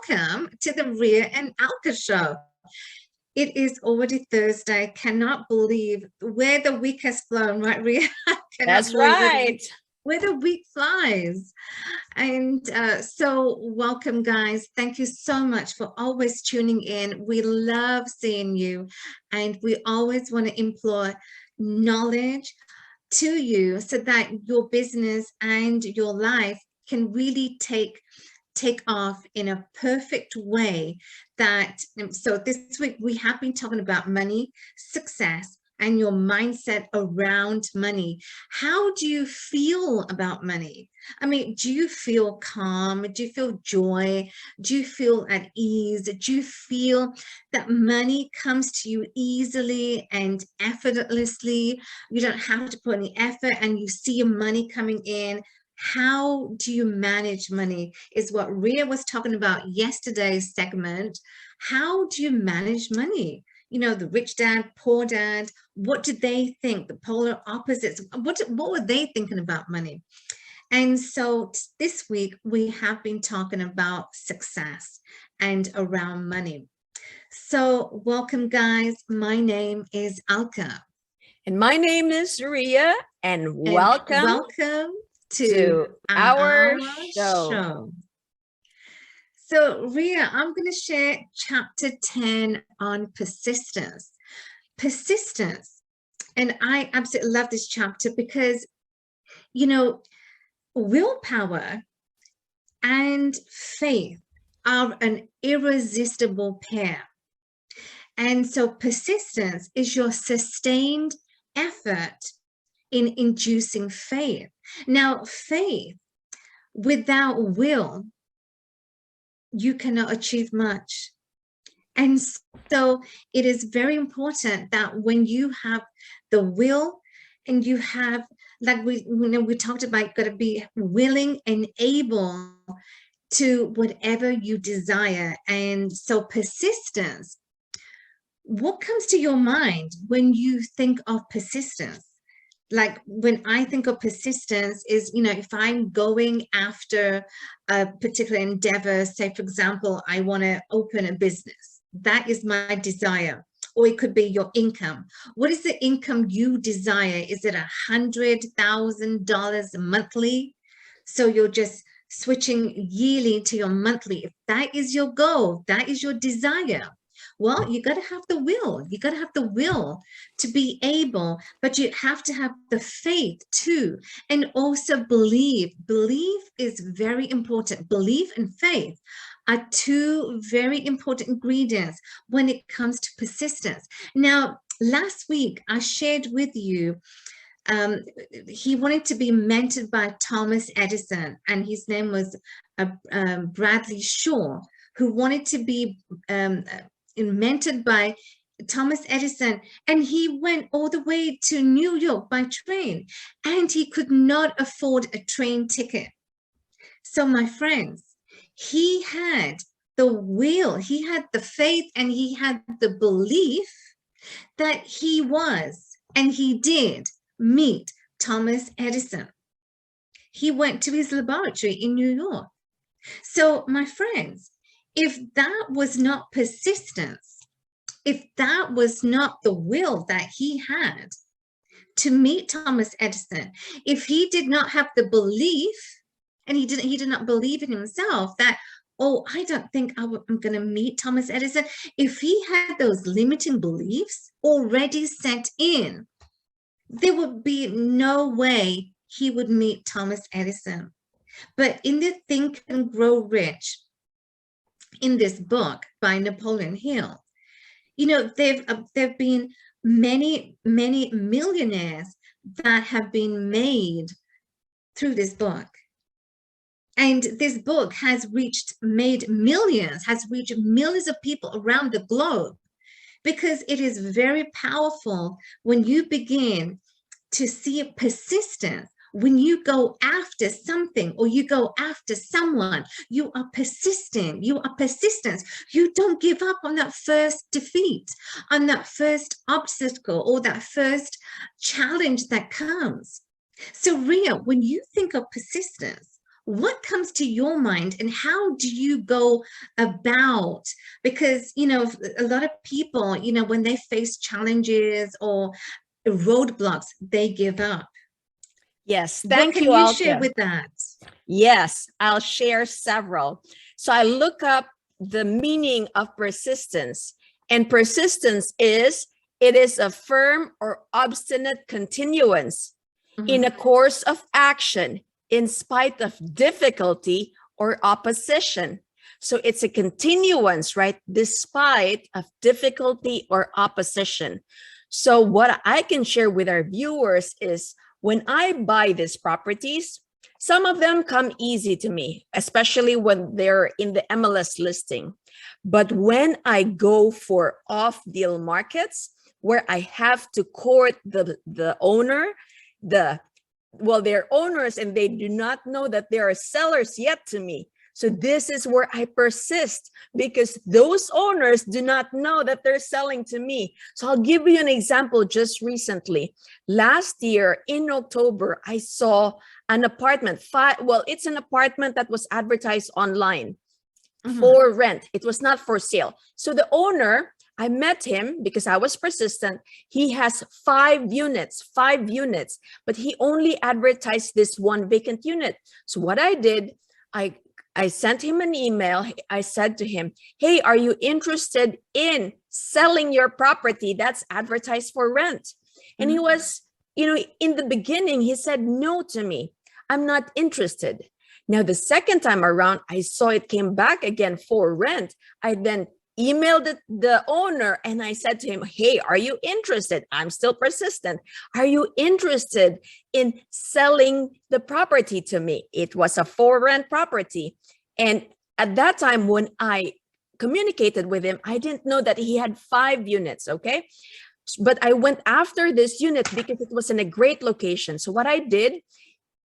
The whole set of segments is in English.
welcome to the 𝗦𝗵𝗲 show. It is already Thursday. Cannot believe where the week has flown, right, Rhea? That's right. Where the week flies. And so welcome, guys. Thank you so much for always tuning in. We love seeing you, and we always want to implore knowledge to you so that your business and your life can really take off in a perfect way. So this week we have been talking about money, success, and your mindset around money. How do you feel about money? I mean, do you feel calm? Do you feel joy? Do you feel at ease? Do you feel that money comes to you easily and effortlessly? You don't have to put any effort and you see your money coming in. How do you manage money is what Rhea was talking about yesterday's segment. How do you manage money? You know, the rich dad, poor dad, what did they think? The polar opposites, what were they thinking about money? And so this week we have been talking about success and around money. So welcome, guys. My name is 𝗥𝗵𝗲. And my name is Rhea, and welcome to our show. So Rhea, I'm going to share chapter 10 on persistence. Persistence. And I absolutely love this chapter because, you know, willpower and faith are an irresistible pair. And so persistence is your sustained effort in inducing faith. Now, faith without will, you cannot achieve much. And so it is very important that when you have the will and you have, like we talked about, got to be willing and able to whatever you desire. And so persistence, what comes to your mind when you think of persistence? Like when I think of persistence is, you know, if I'm going after a particular endeavor, say, for example, I want to open a business, that is my desire. Or it could be your income. What is the income you desire? Is it $100,000 monthly? So you're just switching yearly to your monthly. If that is your goal, that is your desire. Well, you got to have the will. You got to have the will to be able, but you have to have the faith too. And also believe. Belief is very important. Belief and faith are two very important ingredients when it comes to persistence. Now, last week, I shared with you, he wanted to be mentored by Thomas Edison, and his name was Bradley Shaw, who wanted to be mentored by Thomas Edison, and he went all the way to New York by train, and he could not afford a train ticket. So my friends, he had the will, he had the faith, and he had the belief that he was, and he did meet Thomas Edison. He went to his laboratory in New York. So my friends, if that was not persistence, if that was not the will that he had to meet Thomas Edison, if he did not have the belief, and he did not believe in himself that, oh, I don't think I'm going to meet Thomas Edison. If he had those limiting beliefs already set in, there would be no way he would meet Thomas Edison. But in the Think and Grow Rich, in this book by Napoleon Hill, you know, there've been many millionaires that have been made through this book. And this book has reached millions of people around the globe, because it is very powerful when you begin to see persistence. When you go after something or you go after someone, you are persistent. You are persistent. You don't give up on that first defeat, on that first obstacle, or that first challenge that comes. So Rhea, when you think of persistence, what comes to your mind and how do you go about, because, you know, a lot of people, you know, when they face challenges or roadblocks, they give up. Yes, What thank can you, you share Alka. with that? Yes, I'll share several. So I look up the meaning of persistence, and persistence is, it is a firm or obstinate continuance in a course of action in spite of difficulty or opposition. So it's a continuance, right? Despite of difficulty or opposition. So what I can share with our viewers is, when I buy these properties, some of them come easy to me, especially when they're in the MLS listing. But when I go for off-deal markets, where I have to court the owner, they're owners and they do not know that they are sellers yet to me. So this is where I persist, because those owners do not know that they're selling to me. So I'll give you an example. Just recently, last year in October, I saw an apartment. It's an apartment that was advertised online for rent. It was not for sale. So the owner, I met him because I was persistent. He has 5 units, but he only advertised this one vacant unit. So what I did, I sent him an email. I said to him, hey, are you interested in selling your property that's advertised for rent? And he was, you know, in the beginning, he said no to me. I'm not interested. Now, the second time around, I saw it came back again for rent. I then emailed the owner and I said to him, hey, are you interested? I'm still persistent. Are you interested in selling the property to me? It was a for rent property. And at that time, when I communicated with him, I didn't know that he had 5 units, okay? But I went after this unit because it was in a great location. So what I did,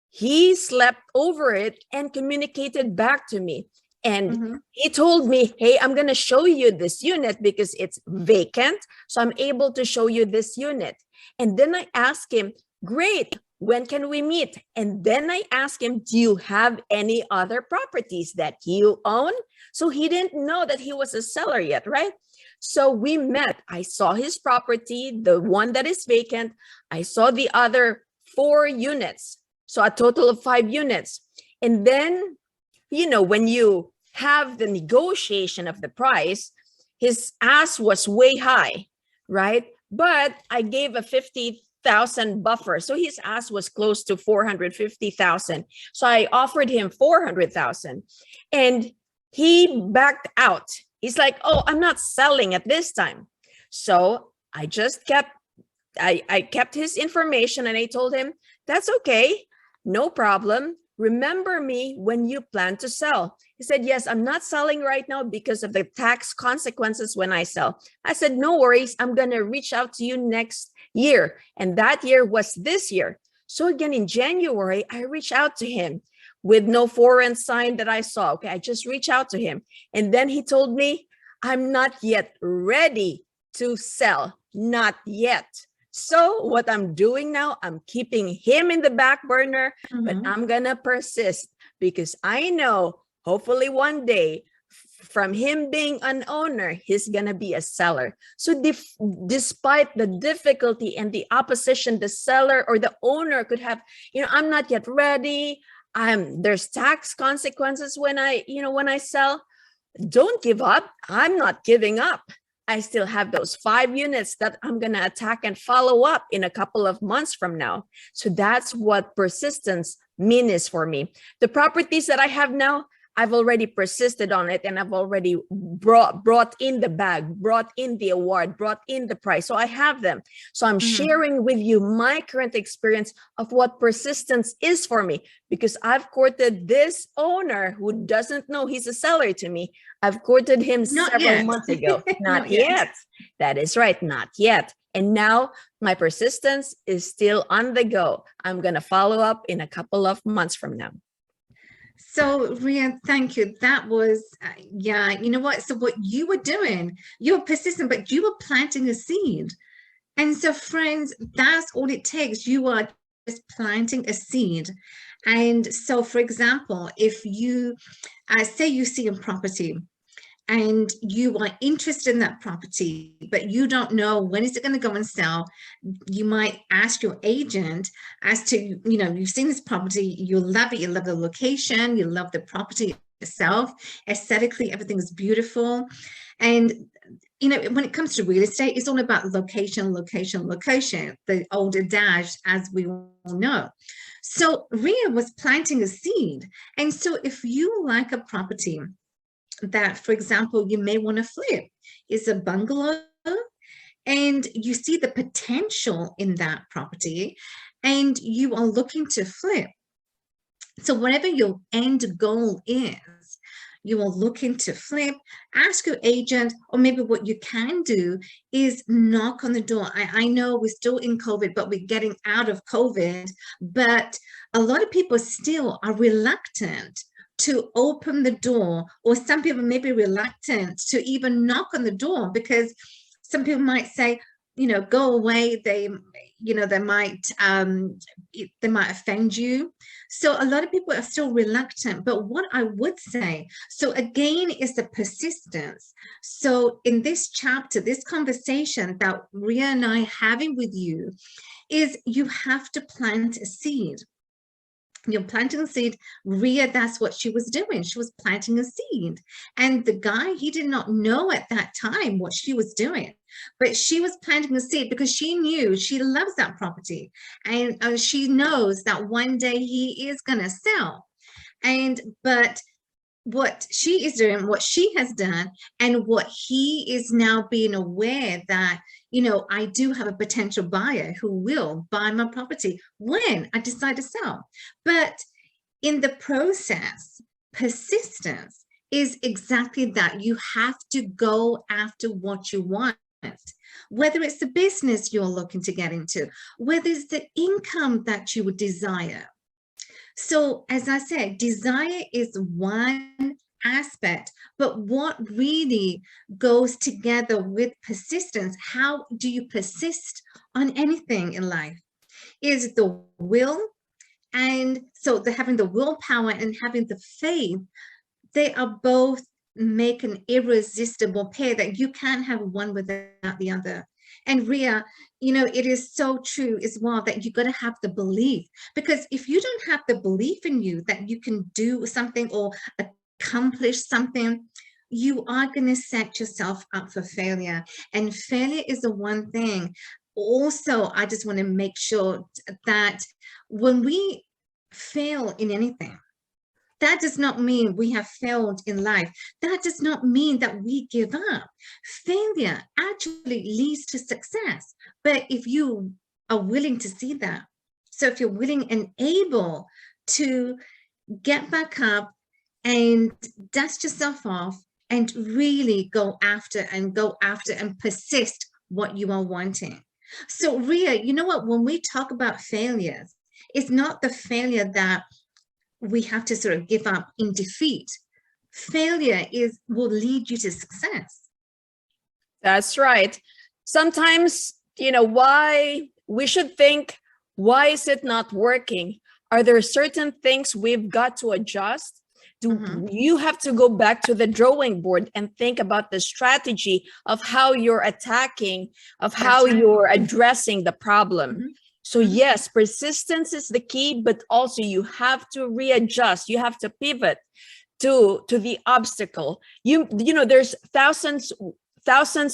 he slept over it and communicated back to me. And he told me, hey, I'm going to show you this unit because it's vacant. So I'm able to show you this unit. And then I asked him, great, when can we meet? And then I asked him, do you have any other properties that you own? So he didn't know that he was a seller yet, right? So we met. I saw his property, the one that is vacant. I saw the other 4 units. So a total of 5 units. And then, you know, when you have the negotiation of the price, his ask was way high, right? But I gave a 50,000 buffer. So his ask was close to 450,000. So I offered him 400,000 and he backed out. He's like, oh, I'm not selling at this time. So I just I kept his information and I told him, that's okay. No problem. Remember me when you plan to sell. He said, yes, I'm not selling right now because of the tax consequences when I sell. I said, no worries. I'm going to reach out to you next year. And that year was this year. So again, in January, I reached out to him with no foreign sign that I saw. Okay, I just reached out to him. And then he told me, I'm not yet ready to sell. Not yet. So what I'm doing now, I'm keeping him in the back burner, but I'm going to persist because I know hopefully one day from him being an owner, he's going to be a seller. So despite the difficulty and the opposition, the seller or the owner could have, you know, I'm not yet ready. There's tax consequences when I sell. Don't give up. I'm not giving up. I still have those 5 units that I'm going to attack and follow up in a couple of months from now. So that's what persistence means for me. The properties that I have now, I've already persisted on it and I've already brought in the bag, brought in the award, brought in the prize. So I have them. So I'm sharing with you my current experience of what persistence is for me, because I've courted this owner who doesn't know he's a seller to me. I've courted him several months ago. Not yet. That is right. Not yet. And now my persistence is still on the go. I'm going to follow up in a couple of months from now. So Ria, thank you. That was, you know what? So what you were doing, you were persistent, but you were planting a seed. And so friends, that's all it takes. You are just planting a seed. And so, for example, if you say you see a property and you are interested in that property, but you don't know when is it going to go and sell, you might ask your agent as to, you know, you've seen this property, you love it, you love the location, you love the property itself, aesthetically, everything is beautiful. And you know, when it comes to real estate, it's all about location, location, location, the old adage, as we all know. So Ria was planting a seed. And so if you like a property that, for example, you may want to flip, is a bungalow, and you see the potential in that property and you are looking to flip. So whatever your end goal is, you are looking to flip, ask your agent, or maybe what you can do is knock on the door. I know we're still in COVID, but we're getting out of COVID, but a lot of people still are reluctant to open the door, or some people may be reluctant to even knock on the door because some people might say, you know, go away. They, you know, they might offend you. So a lot of people are still reluctant. But what I would say, so again, is the persistence. So in this chapter, this conversation that Ria and I are having with you is you have to plant a seed. You're planting a seed. Ria, that's what she was doing. She was planting a seed. And the guy, he did not know at that time what she was doing, but she was planting a seed because she knew she loves that property. And she knows that one day he is going to sell. But what she is doing, what she has done, and what he is now being aware that, you know, I do have a potential buyer who will buy my property when I decide to sell. But in the process, persistence is exactly that. You have to go after what you want. Whether it's the business you're looking to get into, whether it's the income that you would desire. So as I said, desire is one aspect, but what really goes together with persistence, how do you persist on anything in life, is the will. And so having the willpower and having the faith, they are both make an irresistible pair that you can't have one without the other. And Ria, you know, it is so true as well that you got to have the belief, because if you don't have the belief in you that you can do something or accomplish something, you are going to set yourself up for failure. And failure is the one thing. Also, I just want to make sure that when we fail in anything, that does not mean we have failed in life. That does not mean that we give up. Failure actually leads to success. But if you are willing to see that, so if you're willing and able to get back up and dust yourself off and really go after and persist what you are wanting. So Ria, you know what, when we talk about failures, it's not the failure that we have to sort of give up in defeat. Failure will lead you to success. That's right. Sometimes, you know, why we should think, why is it not working? Are there certain things we've got to adjust? You have to go back to the drawing board and think about the strategy of how you're attacking, of how you're addressing the problem. So yes, persistence is the key, but also you have to readjust. You have to pivot to the obstacle. You know, there's thousands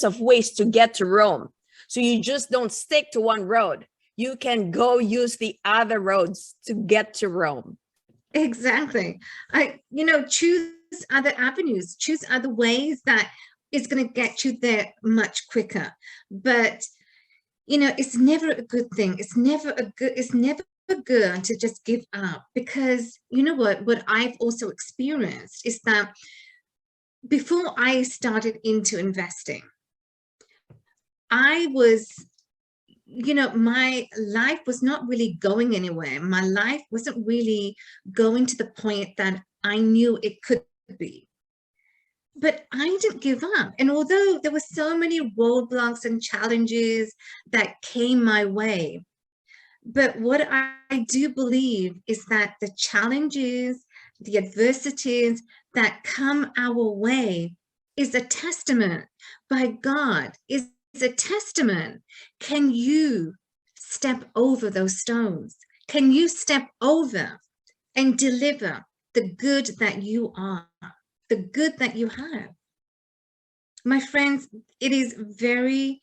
of ways to get to Rome. So you just don't stick to one road. You can go use the other roads to get to Rome. Exactly. You know, choose other avenues, choose other ways that is going to get you there much quicker. But you know, it's never a good thing. It's never good to just give up, because you know what I've also experienced is that before I started into investing, I was, you know, my life was not really going anywhere. My life wasn't really going to the point that I knew it could be. But I didn't give up. And although there were so many roadblocks and challenges that came my way, But what I do believe is that the challenges, the adversities that come our way is a testament by God, is a testament. Can you step over those stones? Can you step over and deliver the good that you are, the good that you have? My friends, it is very,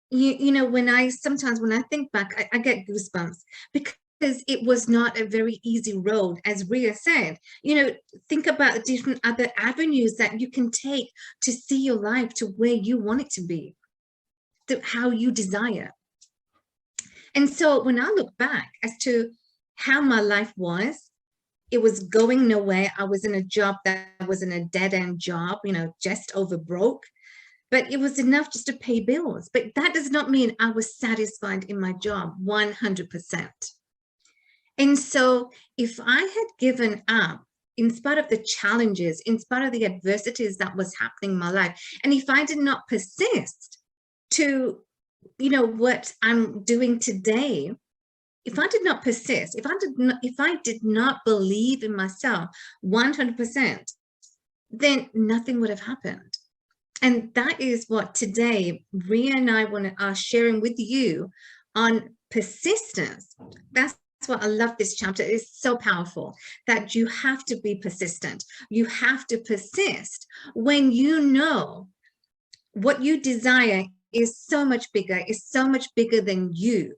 you know, sometimes when I think back, I get goosebumps because it was not a very easy road, as Ria said. You know, think about different other avenues that you can take to see your life to where you want it to be, to how you desire. And so when I look back as to how my life was, it was going nowhere. I was in a job that was in a dead-end job, you know, just over broke. But it was enough just to pay bills. But that does not mean I was satisfied in my job 100%. And so if I had given up, in spite of the challenges, in spite of the adversities that was happening in my life, and if I did not persist to, you know, what I'm doing today, if I did not persist, if I did not believe in myself 100%, then nothing would have happened. And that is what today Ria and I are sharing with you on persistence. That's what I love this chapter. It's so powerful that you have to be persistent. You have to persist when you know what you desire is so much bigger, is so much bigger than you.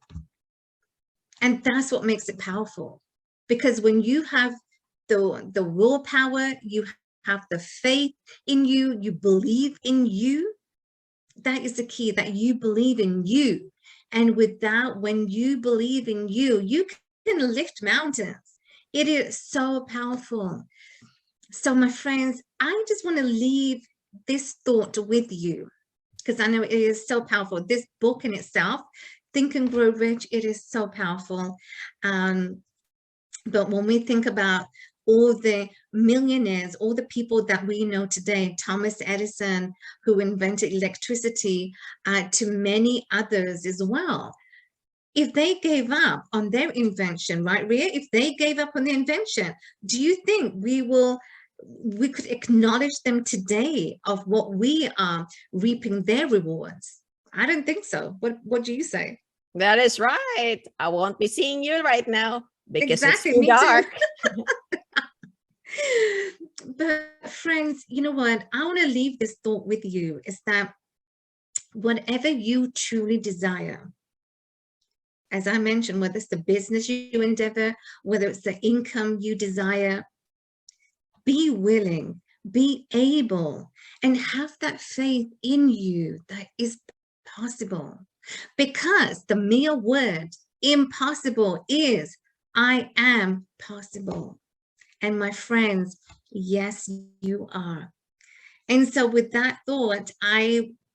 And that's what makes it powerful. Because when you have the willpower, you have the faith in you, you believe in you, that is the key, that you believe in you. And with that, when you believe in you, you can lift mountains. It is so powerful. So my friends, I just want to leave this thought with you, because I know it is so powerful. This book in itself, Think and Grow Rich, it is so powerful. But when we think about all the millionaires, all the people that we know today, Thomas Edison, who invented electricity, to many others as well. If they gave up on their invention, right, Ria? If they gave up on the invention, do you think we could acknowledge them today of what we are reaping their rewards? I don't think so. What do you say? That is right. I won't be seeing you right now because Exactly, it's too me dark. too. But friends, you know what? I want to leave this thought with you, is that whatever you truly desire, as I mentioned, whether it's the business you endeavor, whether it's the income you desire, be willing, be able, and have that faith in you that is possible. Because the mere word impossible is I am possible. And my friends, yes, you are. And so with that thought,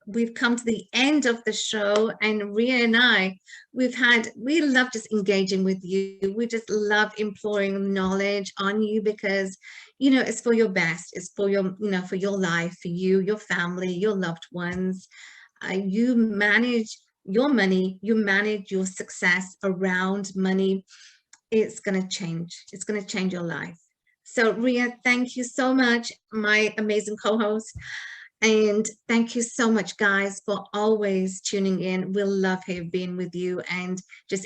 we've come to the end of the show, and Ria and I, we love just engaging with you. We just love imploring knowledge on you because, you know, it's for your best. It's for your, you know, for your life, for you, your family, your loved ones. You manage your money, you manage your success around money. It's going to change. It's going to change your life. So Ria, thank you so much, my amazing co-host. And thank you so much, guys, for always tuning in. We'll love being with you and just